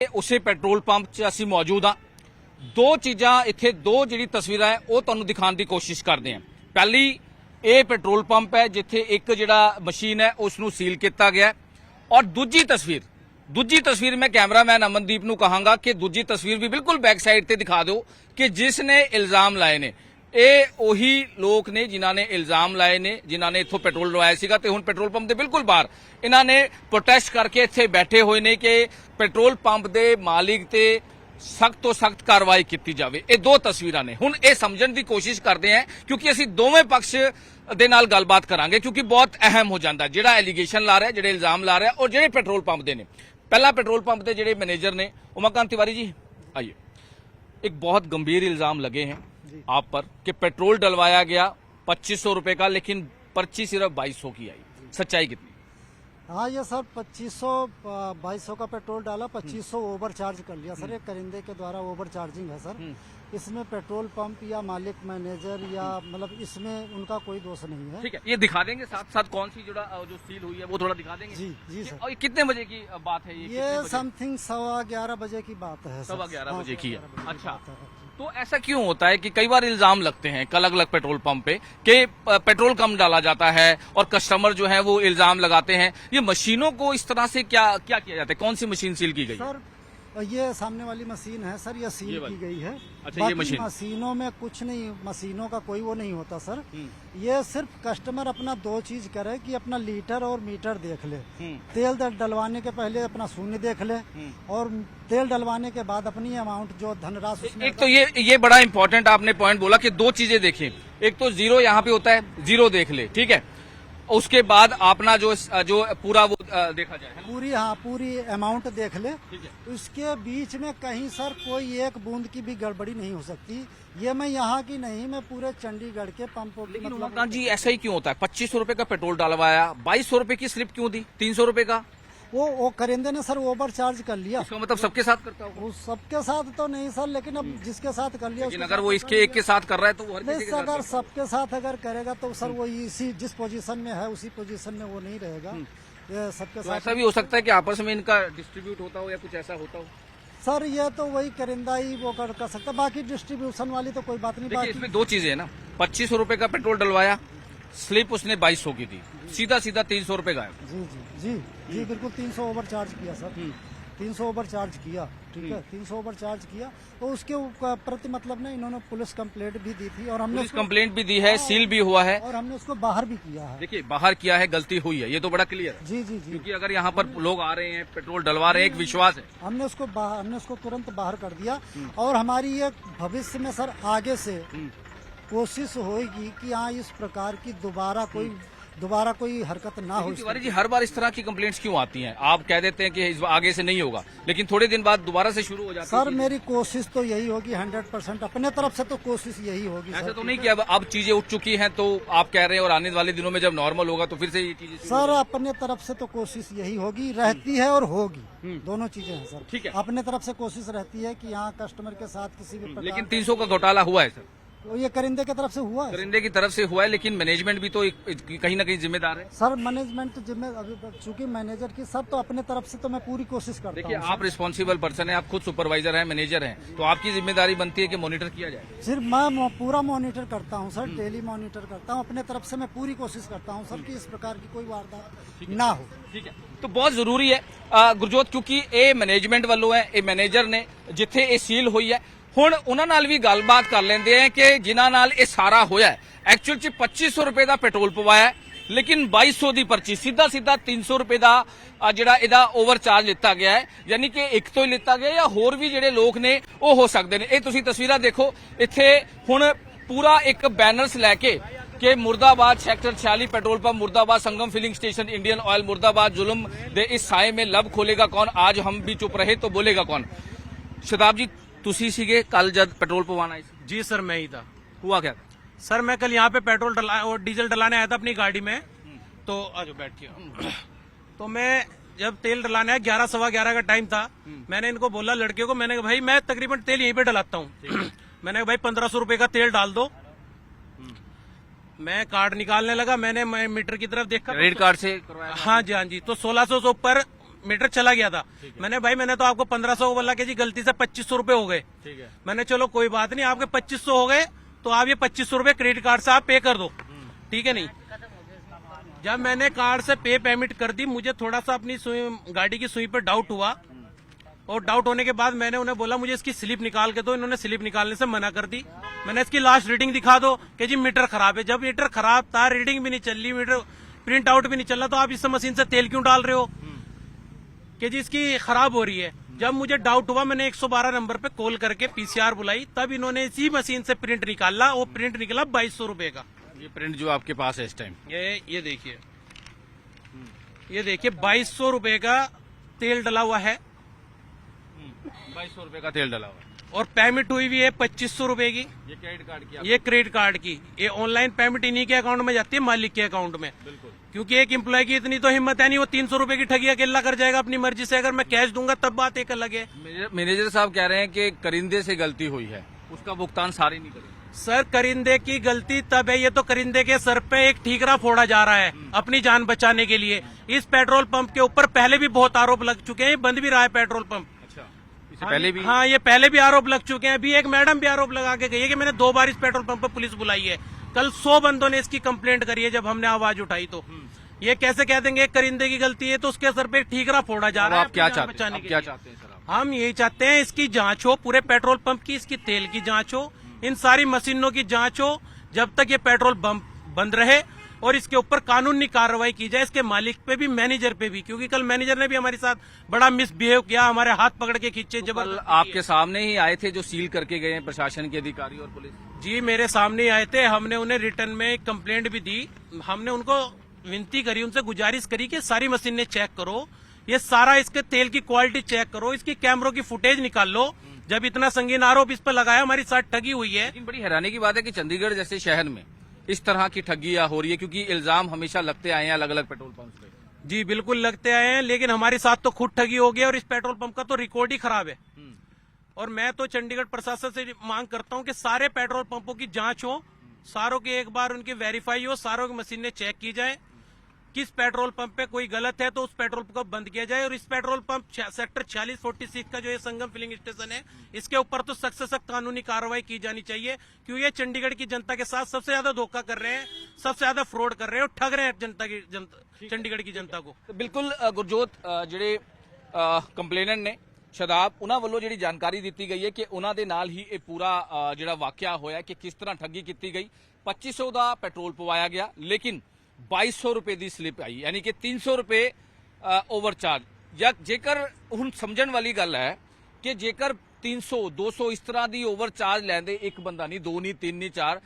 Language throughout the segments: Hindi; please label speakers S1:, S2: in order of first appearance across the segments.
S1: ਉਸੇ ਪੈਟਰੋਲ ਪੰਪ 'ਚ ਅਸੀਂ ਮੌਜੂਦ ਹਾਂ। ਦੋ ਚੀਜ਼ਾਂ ਇੱਥੇ ਦੋ ਜਿਹੜੀ ਤਸਵੀਰਾਂ ਹੈ ਉਹ ਤੁਹਾਨੂੰ ਦਿਖਾਉਣ ਦੀ ਕੋਸ਼ਿਸ਼ ਕਰਦੇ ਹਾਂ। ਪਹਿਲੀ ਇਹ ਪੈਟਰੋਲ ਪੰਪ ਹੈ ਜਿੱਥੇ ਇੱਕ ਜਿਹੜਾ ਮਸ਼ੀਨ ਹੈ ਉਸ ਨੂੰ ਸੀਲ ਕੀਤਾ ਗਿਆ ਔਰ ਦੂਜੀ ਤਸਵੀਰ ਮੈਂ ਕੈਮਰਾਮੈਨ ਅਮਨਦੀਪ ਨੂੰ ਕਹਾਂਗਾ ਕਿ ਦੂਜੀ ਤਸਵੀਰ ਵੀ ਬਿਲਕੁਲ बैक साइड ਤੇ ਦਿਖਾ ਦਿਓ ਕਿ ਜਿਸ ਨੇ ਇਲਜ਼ਾਮ ਲਾਏ ਨੇ ਇਹ ਉਹੀ ਲੋਕ ਨੇ ਜਿਨ੍ਹਾਂ ਨੇ ਇਲਜ਼ਾਮ ਲਾਏ ਨੇ ਜਿਨ੍ਹਾਂ ਨੇ ਇੱਥੋਂ ਪੈਟਰੋਲ ਲਵਾਇਆ ਸੀਗਾ ਤੇ ਹੁਣ ਪੈਟਰੋਲ ਪੰਪ ਦੇ ਬਿਲਕੁਲ ਬਾਹਰ ਇਹਨਾਂ ਨੇ ਪ੍ਰੋਟੈਸਟ ਕਰਕੇ ਇੱਥੇ ਬੈਠੇ ਹੋਏ ਨੇ ਕਿ ਪੈਟਰੋਲ ਪੰਪ ਦੇ ਮਾਲਿਕ ਤੇ सख्त तो सख्त कार्रवाई की जाए। ये दो तस्वीरां ने हुण ये समझण की कोशिश करते हैं क्योंकि असीं दोवें पक्ष दे नाल गलबात करांगे क्योंकि बहुत अहम हो जाता है जिहड़ा एलीगेशन ला रहा है जिहड़े इल्जाम ला रहा है और जिहड़े पेट्रोल पंप दे ने। पहला पेट्रोल पंप के जिहड़े मैनेजर ने उमाकांत तिवारी जी आइए, एक बहुत गंभीर इल्जाम लगे हैं आप पर कि पेट्रोल डलवाया गया 2500 रुपए का लेकिन पर्ची सिर्फ 2200 की आई, सच्चाई कितनी?
S2: हाँ ये सर 2500 2200 का पेट्रोल डाला, 2500 ओवर चार्ज कर लिया सर। ये करिंदे के द्वारा ओवर चार्जिंग है सर। इसमें पेट्रोल पंप या मालिक मैनेजर या मतलब इसमें उनका कोई दोष नहीं है।
S1: ठीक है, ये दिखा देंगे साथ साथ कौन सी जो सील हुई है वो थोड़ा दिखा देंगे।
S2: जी सर।
S1: और कितने बजे की बात है
S2: ये समथिंग 11:15 बजे की बात है।
S1: 11:15 बजे की है। अच्छा, तो ऐसा क्यों होता है कि कई बार इल्जाम लगते हैं अलग अलग पेट्रोल पंप पे कि पेट्रोल कम डाला जाता है और कस्टमर जो है वो इल्जाम लगाते हैं। ये मशीनों को इस तरह से क्या किया जाता है? कौन सी मशीन सील की गई?
S2: सर ये सामने वाली मशीन है सर, ये सील की गई है।
S1: अच्छा, ये मशीन
S2: मशीनों में कुछ नहीं, मशीनों का कोई वो नहीं होता सर। ये सिर्फ कस्टमर अपना दो चीज करे कि अपना लीटर और मीटर देख ले। तेल डलवाने के पहले अपना शून्य देख ले और तेल डलवाने के बाद अपनी अमाउंट जो धनराशि।
S1: एक तो ये बड़ा इंपॉर्टेंट आपने पॉइंट बोला कि दो चीजें देखें। एक तो जीरो यहाँ पे होता है, जीरो देख ले, ठीक है। उसके बाद अपना जो पूरा वो देखा जाए,
S2: पूरी अमाउंट देख ले। उसके बीच में कहीं सर कोई एक बूंद की भी गड़बड़ी नहीं हो सकती। ये मैं यहाँ की नहीं, मैं पूरे चंडीगढ़ के पंपों की।
S1: लेकिन उमाकांत जी ऐसा ही क्यों होता है? 2500 रुपए का पेट्रोल डलवाया, 2200 रुपए की स्लिप क्यों दी? 300 रुपए का
S2: वो करेंदे ने सर ओवर चार्ज कर लिया।
S1: इसका मतलब सबके साथ करता होगा?
S2: वो सबके साथ तो नहीं सर, लेकिन अब जिसके साथ कर लिया।
S1: लेकिन अगर वो इसके एक के साथ कर रहा है तो वो हर किसी के साथ
S2: अगर सबके साथ अगर करेगा तो सर वो इसी जिस पोजीशन में है उसी पोजीशन में वो नहीं रहेगा। ये सबके साथ
S1: ऐसा भी हो सकता है कि आपस में इनका डिस्ट्रीब्यूट होता हो या कुछ ऐसा होता हो।
S2: सर ये तो वही करिंदा ही वो कर सकता, बाकी डिस्ट्रीब्यूशन वाली तो कोई बात नहीं।
S1: बाकी इसमें दो चीजें है ना, 2500 रुपए का पेट्रोल डलवाया, स्लिप उसने 2200 की थी, सीधा 300 रुपए का है।
S2: जी बिल्कुल 300 ओवर चार्ज किया सर। 300 ओवर चार्ज किया, ठीक है। 300 ओवर चार्ज किया तो उसके प्रति मतलब ना इन्होंने पुलिस कंप्लेंट भी दी थी और हमने
S1: कंप्लेंट भी दी है, सील भी हुआ है
S2: और हमने उसको बाहर भी किया है।
S1: देखिए बाहर किया है, गलती हुई है, ये तो बड़ा क्लियर है।
S2: जी
S1: क्योंकि अगर यहाँ पर लोग आ रहे हैं पेट्रोल डलवा रहे हैं, एक विश्वास है।
S2: हमने उसको तुरंत बाहर कर दिया और हमारी ये भविष्य में सर आगे से कोशिश होगी कि हाँ इस प्रकार की दोबारा कोई हरकत ना हो।
S1: तिवारी जी हर बार इस तरह की कंप्लेंट्स क्यों आती हैं? आप कह देते हैं कि इस आगे से नहीं होगा लेकिन थोड़े दिन बाद दोबारा से शुरू हो जाता है।
S2: सर मेरी कोशिश तो यही होगी 100%, अपने तरफ से तो कोशिश यही होगी।
S1: ऐसा तो नहीं कि अब चीजें उठ चुकी हैं तो आप कह रहे हैं और आने वाले दिनों में जब नॉर्मल होगा तो फिर से ये चीजें?
S2: सर अपने तरफ से तो कोशिश यही होगी, रहती है और होगी, दोनों चीजें हैं सर।
S1: ठीक है, अपने
S2: तरफ से कोशिश रहती है कि यहाँ कस्टमर के साथ किसी भी।
S1: लेकिन 300 का घोटाला हुआ है सर?
S2: तो ये करिंदे की तरफ से हुआ है।
S1: करिंदे की तरफ से हुआ है लेकिन मैनेजमेंट भी तो कहीं ना कहीं जिम्मेदार है।
S2: सर मैनेजमेंट तो जिम्मेदार, चूंकि मैनेजर की सब तो अपने तरफ से तो मैं पूरी कोशिश करता हूं।
S1: देखिए आप रिस्पॉन्सिबल पर्सन है, आप खुद सुपरवाइजर हैं, मैनेजर हैं, तो आपकी जिम्मेदारी बनती है कि मॉनिटर किया जाए।
S2: सिर्फ मैं पूरा मॉनिटर करता हूं सर, डेली मॉनिटर करता हूं। अपने तरफ से मैं पूरी कोशिश करता हूं सर कि इस प्रकार की कोई वारदात ना हो।
S1: ठीक है, तो बहुत जरूरी है गुरजोत क्योंकि ये मैनेजमेंट वालों है, ये मैनेजर ने जिथे ये सील हुई है ਹੁਣ ਉਹਨਾਂ ਨਾਲ ਵੀ ਗੱਲਬਾਤ ਕਰ ਲੈਂਦੇ ਆ ਕਿ ਜਿਨ੍ਹਾਂ ਨਾਲ ਇਹ ਸਾਰਾ ਹੋਇਆ ਐਕਚੁਅਲ ਚ 2500 ਰੁਪਏ ਦਾ ਪੈਟਰੋਲ ਪਵਾਇਆ ਲੇਕਿਨ 2200 ਦੀ ਪਰਚੀ ਸਿੱਧਾ 300 ਰੁਪਏ ਦਾ ਜਿਹੜਾ ਇਹਦਾ ਓਵਰ ਚਾਰਜ ਲਿੱਤਾ ਗਿਆ ਹੈ। ਯਾਨੀ ਕਿ ਇੱਕ ਤੋਂ ਹੀ ਲਿੱਤਾ ਗਿਆ ਜਾਂ ਹੋਰ ਵੀ ਜਿਹੜੇ ਲੋਕ ਨੇ ਉਹ ਹੋ ਸਕਦੇ ਨੇ। ਇਹ ਤੁਸੀਂ ਤਸਵੀਰਾਂ ਦੇਖੋ, ਇੱਥੇ ਹੁਣ ਪੂਰਾ ਇੱਕ ਬੈਨਰਸ ਲੈ ਕੇ कि मुर्दाबाद सेक्टर 46 पेट्रोल पंप मुर्दाबाद, संगम फिलिंग स्टेशन, इंडियन ऑयल मुर्दाबाद, जुल्म दे इस साए में लब खोलेगा कौन, आज हम भी चुप रहे तो बोलेगा कौन। शताब जी तुसी सीगे कल जब पेट्रोल पवाना है?
S3: जी सर मैं ही था।
S1: हुआ क्या
S3: सर? मैं कल यहाँ पे पेट्रोल और डीजल डलाने आया था अपनी गाड़ी में, तो आज बैठिए तो मैं जब तेल डलाने आया 11 सवा 11 का टाइम था, मैंने इनको बोला लड़के को, मैंने कहा भाई मैं तकरीबन तेल यहीं पे डलाता हूँ। मैंने कहा भाई 1500 रुपए का तेल डाल दो। मैं कार्ड निकालने लगा, मैंने मीटर की तरफ देखा,
S1: क्रेडिट कार्ड से करवाया?
S3: हाँ जी, तो 1600 से ऊपर मीटर चला गया था। मैंने भाई मैंने तो आपको 1500 बोला कि जी गलती से 2500 रुपए हो गए।
S1: ठीक है।
S3: मैंने चलो कोई बात नहीं, आपके 2500 हो गए तो आप ये 2500 रुपए क्रेडिट कार्ड से आप पे कर दो, ठीक है नहीं। जब मैंने कार्ड से पेमेंट कर दी, मुझे थोड़ा सा अपनी गाड़ी की सुई पर डाउट हुआ, और डाउट होने के बाद मैंने उन्हें बोला मुझे इसकी स्लिप निकाल के दो। इन्होंने स्लिप निकालने से मना कर दी। मैंने इसकी लास्ट रीडिंग दिखा दो कि जी मीटर खराब है। जब मीटर खराब था, रीडिंग भी नहीं चल रही, मीटर प्रिंट आउट भी नहीं चल रहा, तो आप इस मशीन से तेल क्यों डाल रहे हो कि जी इसकी खराब हो रही है। जब मुझे डाउट हुआ, मैंने 112 नंबर पे कॉल करके पीसीआर बुलाई, तब इन्होंने इसी मशीन से प्रिंट निकाला। वो प्रिंट निकला 2200 रुपए का।
S1: ये प्रिंट जो आपके पास है इस टाइम,
S3: ये देखिए, ये देखिए 2200 रुपए का तेल डला हुआ है,
S1: 2200 रुपए का तेल डला हुआ है,
S3: और पेमेंट हुई हुई है 2500 रुपए की।
S1: ये क्रेडिट कार्ड की,
S3: ये क्रेडिट कार्ड की, ये ऑनलाइन पेमेंट इन्हीं के अकाउंट में जाती है, मालिक के अकाउंट में।
S1: बिल्कुल।
S3: क्योंकि एक एम्प्लॉय की इतनी तो हिम्मत है नहीं, वो 300 रुपए की ठगी अकेला कर जाएगा अपनी मर्जी से। अगर मैं कैश दूंगा तब बात एक अलग है।
S1: मैनेजर साहब कह रहे हैं कि करिंदे से गलती हुई है, उसका भुगतान सारे नहीं करेंगे।
S3: सर करिंदे की गलती तब है, ये तो करिंदे के सर पे एक ठीकरा फोड़ा जा रहा है अपनी जान बचाने के लिए। इस पेट्रोल पंप के ऊपर पहले भी बहुत आरोप लग चुके हैं, बंद भी रहा है पेट्रोल पंप।
S1: अच्छा, इससे पहले भी?
S3: हाँ, ये पहले भी आरोप लग चुके हैं। अभी एक मैडम भी आरोप लगा के गई है कि मैंने 2 बार इस पेट्रोल पंप पर पुलिस बुलाई है। कल 100 बंदों ने इसकी कंप्लेंट करी है जब हमने आवाज उठाई। तो ये कैसे कह देंगे करिंदे की गलती है, तो उसके सर पे ठीकरा फोड़ा जा रहा है।
S1: आप क्या चाहते हैं? क्या चाहते हैं सर आप?
S3: हम यही चाहते हैं इसकी जांच हो, पूरे पेट्रोल पंप की, इसकी तेल की जांच हो, इन सारी मशीनों की जांच हो, जब तक ये पेट्रोल पंप बंद रहे, और इसके ऊपर कानूनी कार्रवाई की जाए, इसके मालिक पे भी, मैनेजर पे भी। क्योंकि कल मैनेजर ने भी हमारे साथ बड़ा मिसबिहेव किया, हमारे हाथ पकड़ के खींचे। जब
S1: आपके सामने ही आए थे जो सील करके गए हैं प्रशासन के अधिकारी और पुलिस?
S3: जी मेरे सामने ही आए थे। हमने उन्हें रिटर्न में कंप्लेंट भी दी। हमने उनको विनती करी, उनसे गुजारिश करी कि सारी मशीनें चेक करो, ये सारा इसके तेल की क्वालिटी चेक करो, इसकी कैमरों की फुटेज निकाल लो। जब इतना संगीन आरोप इस पर लगाया, हमारी साथ ठगी हुई है।
S1: लेकिन बड़ी हैरानी की बात है कि चंडीगढ़ जैसे शहर में इस तरह की ठगियां हो रही है, क्योंकि इल्जाम हमेशा लगते आए हैं अलग अलग पेट्रोल पंप पे।
S3: जी बिल्कुल लगते आए हैं, लेकिन हमारे साथ तो खुद ठगी हो गई, और इस पेट्रोल पंप का तो रिकॉर्ड ही खराब है। और मैं तो चंडीगढ़ प्रशासन से मांग करता हूं कि सारे पेट्रोल पंपों की जांच हो, सारों की एक बार उनकी वेरीफाई हो, सारों की मशीनें चेक की जाए। किस पेट्रोल पंप पे कोई गलत है तो उस पेट्रोल पंप को बंद किया जाए। और इस पेट्रोल पंप सेक्टर 4646 का जो ये संगम फिलिंग स्टेशन है, इसके ऊपर तो सख्त से सख्त कानूनी कार्रवाई की जानी चाहिए, क्योंकि ये चंडीगढ़ की जनता के साथ सबसे ज्यादा धोखा कर रहे हैं, सबसे ज्यादा फ्रॉड कर रहे हैं और ठग रहे हैं चंडीगढ़ की जनता को।
S1: बिल्कुल गुरजोत, ਜਿਹੜੇ ਕੰਪਲੇਨੈਂਟ ਨੇ ਸ਼ਦਾਬ, ਉਹਨਾਂ ਵੱਲੋਂ ਜਿਹੜੀ ਜਾਣਕਾਰੀ ਦਿੱਤੀ ਗਈ ਹੈ ਕਿ ਉਹਨਾਂ ਦੇ ਨਾਲ ਹੀ ਇਹ ਪੂਰਾ ਜਿਹੜਾ ਵਾਕਿਆ ਹੋਇਆ ਕਿ ਕਿਸ ਤਰ੍ਹਾਂ ਠੱਗੀ ਕੀਤੀ ਗਈ। 2500 ਦਾ ਪੈਟਰੋਲ ਪਵਾਇਆ ਗਿਆ, ਲੇਕਿਨ 2200 रुपए की स्लिप आई, यानी कि 300 रुपए ओवरचार्ज। या जेकर हुण समझण वाली गल है कि जेकर 300 200 इस तरह की ओवरचार्ज लैंदे, एक बंदा नहीं, 2 नहीं, 3 नहीं, 4,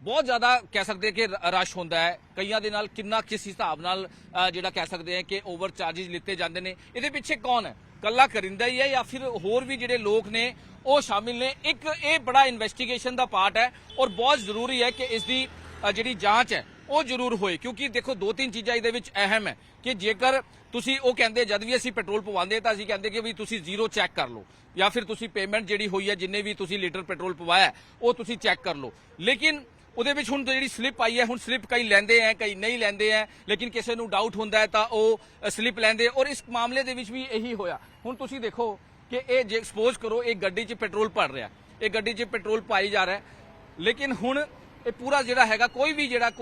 S1: बहुत ज्यादा कह सकते हैं कि रश होंदा है। कईयां दे नाल किन्ना किस हिसाब नाल जिहड़ा कह सकते हैं कि ओवरचार्जिज लिते जांदे ने। इहदे पिछे कौन है? कल्ला करिंदा ही है या फिर होर भी जिहड़े लोग ने वो शामिल ने? एक ये बड़ा इन्वेस्टिगेशन का पार्ट है और बहुत जरूरी है कि इसकी जिहड़ी जांच है ਉਹ ਜ਼ਰੂਰ ਹੋਏ, ਕਿਉਂਕਿ ਦੇਖੋ 2-3 ਚੀਜ਼ਾਂ ਇਹਦੇ ਵਿੱਚ ਅਹਿਮ ਹੈ ਕਿ ਜੇਕਰ ਤੁਸੀਂ, ਉਹ ਕਹਿੰਦੇ ਜਦ ਵੀ ਅਸੀਂ ਪੈਟਰੋਲ ਪਵਾਉਂਦੇ ਤਾਂ ਅਸੀਂ ਕਹਿੰਦੇ ਕਿ ਵੀ ਤੁਸੀਂ ਜ਼ੀਰੋ ਚੈੱਕ ਕਰ ਲਓ, ਜਾਂ ਫਿਰ ਤੁਸੀਂ ਪੇਮੈਂਟ ਜਿਹੜੀ ਹੋਈ ਹੈ ਜਿੰਨੇ ਵੀ ਤੁਸੀਂ ਲੀਟਰ ਪੈਟਰੋਲ ਪਵਾਇਆ ਉਹ ਤੁਸੀਂ ਚੈੱਕ ਕਰ ਲਓ। ਲੇਕਿਨ ਉਹਦੇ ਵਿੱਚ ਹੁਣ ਜਿਹੜੀ ਸਲਿੱਪ ਆਈ ਹੈ, ਹੁਣ ਸਲਿੱਪ ਕਈ ਲੈਂਦੇ ਹੈ, ਕਈ ਨਹੀਂ ਲੈਂਦੇ ਹੈ, ਲੇਕਿਨ ਕਿਸੇ ਨੂੰ ਡਾਊਟ ਹੁੰਦਾ ਹੈ ਤਾਂ ਉਹ ਸਲਿੱਪ ਲੈਂਦੇ। ਔਰ ਇਸ ਮਾਮਲੇ ਦੇ ਵਿੱਚ ਵੀ ਇਹੀ ਹੋਇਆ। ਹੁਣ ਤੁਸੀਂ ਦੇਖੋ ਕਿ ਇਹ ਜੇ ਸਪੋਜ਼ ਕਰੋ ਇਹ ਗੱਡੀ 'ਚ ਪੈਟਰੋਲ ਭਰ ਰਿਹਾ, ਇਹ ਗੱਡੀ 'ਚ ਪੈਟਰੋਲ ਪਾਈ ਜਾ ਰਿਹਾ, ਲੇਕਿਨ ਹੁਣ ਇਹ ਪੂਰਾ ਜਿਹੜਾ ਹੈਗਾ ਕੋਈ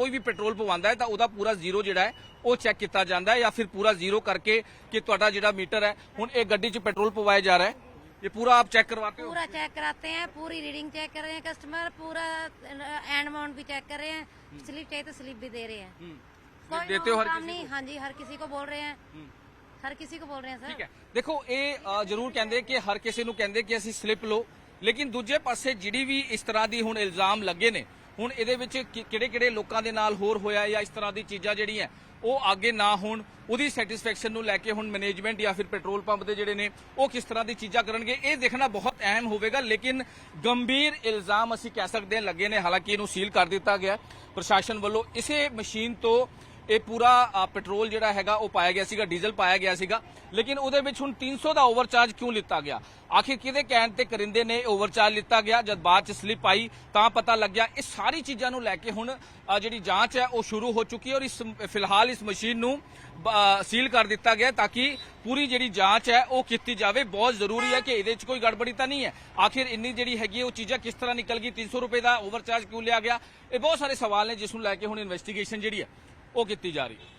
S1: ਵੀ ਪੈਟਰੋਲ ਪਵਾਉਂਦਾ ਹੈ ਤਾਂ ਉਹਦਾ ਪੂਰਾ ਜ਼ੀਰੋ ਜਿਹੜਾ ਹੈ ਉਹ ਚੈੱਕ ਕੀਤਾ ਜਾਂਦਾ ਹੈ, ਜਾਂ ਫਿਰ ਪੂਰਾ ਜ਼ੀਰੋ ਕਰਕੇ ਕਿ ਤੁਹਾਡਾ ਜਿਹੜਾ मीटर है, ਹੁਣ ਇਹ ਗੱਡੀ 'ਚ ਪੈਟਰੋਲ ਪਵਾਇਆ ਜਾ रहा है, ये पूरा आप चेक करवाते हो?
S4: पूरा चेक कराते हैं, पूरी रीडिंग चेक कर रहे हैं कस्टमर, पूरा एंड अमाउंट भी चेक कर रहे हैं, स्लिप चाहिए तो स्लिप भी दे रहे हैं। कोई
S1: देते हो हर
S4: काम
S1: किसी
S4: नहीं? हाँ जी, हर किसी को बोल रहे हैं, हर किसी को बोल रहे हैं सर।
S1: ठीक है, देखो ये जरूर कहते कि हर किसी ਨੂੰ ਕਹਿੰਦੇ ਕਿ ਅਸੀਂ ਸਲਿੱਪ ਲਓ, ਲੇਕਿਨ ਦੂਜੇ ਪਾਸੇ ਜਿਹੜੀ ਵੀ ਇਸ ਤਰ੍ਹਾਂ ਦੀ ਹੁਣ ਇਲਜ਼ਾਮ ਲੱਗੇ ਨੇ, ਹੁਣ ਇਹਦੇ ਵਿੱਚ ਕਿਹੜੇ ਲੋਕਾਂ ਦੇ ਨਾਲ ਹੋਰ ਹੋਇਆ ਜਾਂ ਇਸ ਤਰ੍ਹਾਂ ਦੀ ਚੀਜ਼ਾਂ ਜਿਹੜੀਆਂ ਉਹ ਅੱਗੇ ਨਾ ਹੋਣ, ਉਹਦੀ ਸੈਟੀਸਫੈਕਸ਼ਨ ਨੂੰ ਲੈ ਕੇ ਹੁਣ ਮੈਨੇਜਮੈਂਟ ਜਾਂ ਫਿਰ ਪੈਟਰੋਲ ਪੰਪ ਦੇ ਜਿਹੜੇ ਨੇ ਉਹ ਕਿਸ ਤਰ੍ਹਾਂ ਦੀ ਚੀਜ਼ਾਂ ਕਰਨਗੇ, ਇਹ ਦੇਖਣਾ ਬਹੁਤ ਅਹਿਮ ਹੋਵੇਗਾ। ਲੇਕਿਨ ਗੰਭੀਰ ਇਲਜ਼ਾਮ ਅਸੀਂ ਕਹਿ ਸਕਦੇ ਹਾਂ ਲੱਗੇ ਨੇ। ਹਾਲਾਂਕਿ ਇਹਨੂੰ ਸੀਲ ਕਰ ਦਿੱਤਾ ਗਿਆ ਪ੍ਰਸ਼ਾਸਨ ਵੱਲੋਂ। ਇਸੇ ਮਸ਼ੀਨ ਤੋਂ ਇਹ ਪੂਰਾ ਪੈਟਰੋਲ ਜਿਹੜਾ ਹੈਗਾ ਉਹ ਪਾਇਆ ਗਿਆ ਸੀਗਾ, ਡੀਜ਼ਲ ਪਾਇਆ ਗਿਆ ਸੀਗਾ, ਲੇਕਿਨ ਉਹਦੇ ਵਿੱਚ ਹੁਣ 300 ਦਾ ਓਵਰਚਾਰਜ ਕਿਉਂ ਲਿੱਤਾ ਗਿਆ? ਆਖਿਰ ਕਿਹਦੇ ਕਹਿਣ ਤੇ ਕਰਿੰਦੇ ਨੇ ਓਵਰਚਾਰਜ ਲਿੱਤਾ ਗਿਆ? ਜਦ ਬਾਅਦ ਚ ਸਲਿੱਪ ਆਈ ਤਾਂ ਪਤਾ ਲੱਗਿਆ। ਇਹ ਸਾਰੀ ਚੀਜ਼ਾਂ ਨੂੰ ਲੈ ਕੇ ਹੁਣ ਜਿਹੜੀ ਜਾਂਚ ਹੈ ਉਹ ਸ਼ੁਰੂ ਹੋ ਚੁੱਕੀ ਹੈ ਔਰ ਇਸ ਫਿਲਹਾਲ ਇਸ ਮਸ਼ੀਨ ਨੂੰ ਸੀਲ ਕਰ ਦਿੱਤਾ ਗਿਆ ਤਾਂ ਕਿ ਪੂਰੀ ਜਿਹੜੀ ਜਾਂਚ ਹੈ ਉਹ ਕੀਤੀ ਜਾਵੇ। ਬਹੁਤ ਜ਼ਰੂਰੀ ਹੈ ਕਿ ਇਹਦੇ 'ਚ ਕੋਈ ਗੜਬੜੀ ਤਾਂ ਨਹੀਂ ਹੈ। ਆਖਿਰ ਇੰਨੀ ਜਿਹੜੀ ਹੈਗੀ ਉਹ ਚੀਜ਼ਾਂ ਕਿਸ ਤਰ੍ਹਾਂ ਨਿਕਲ ਗਈ? 300 ਰੁਪਏ ਦਾ ਓਵਰਚਾਰਜ ਕਿਉਂ ਲਿਆ ਗਿਆ? ਇਹ ਬਹੁਤ ਸਾਰੇ ਸਵਾਲ ਨੇ ਜਿਸ ਨੂੰ ਲੈ ਕੇ ਹੁਣ ਇਨਵੈਸਟੀਗੇਸ਼ਨ ਜਿਹੜੀ ਹੈ ਉਹ ਕੀਤੀ ਜਾ ਰਹੀ ਹੈ।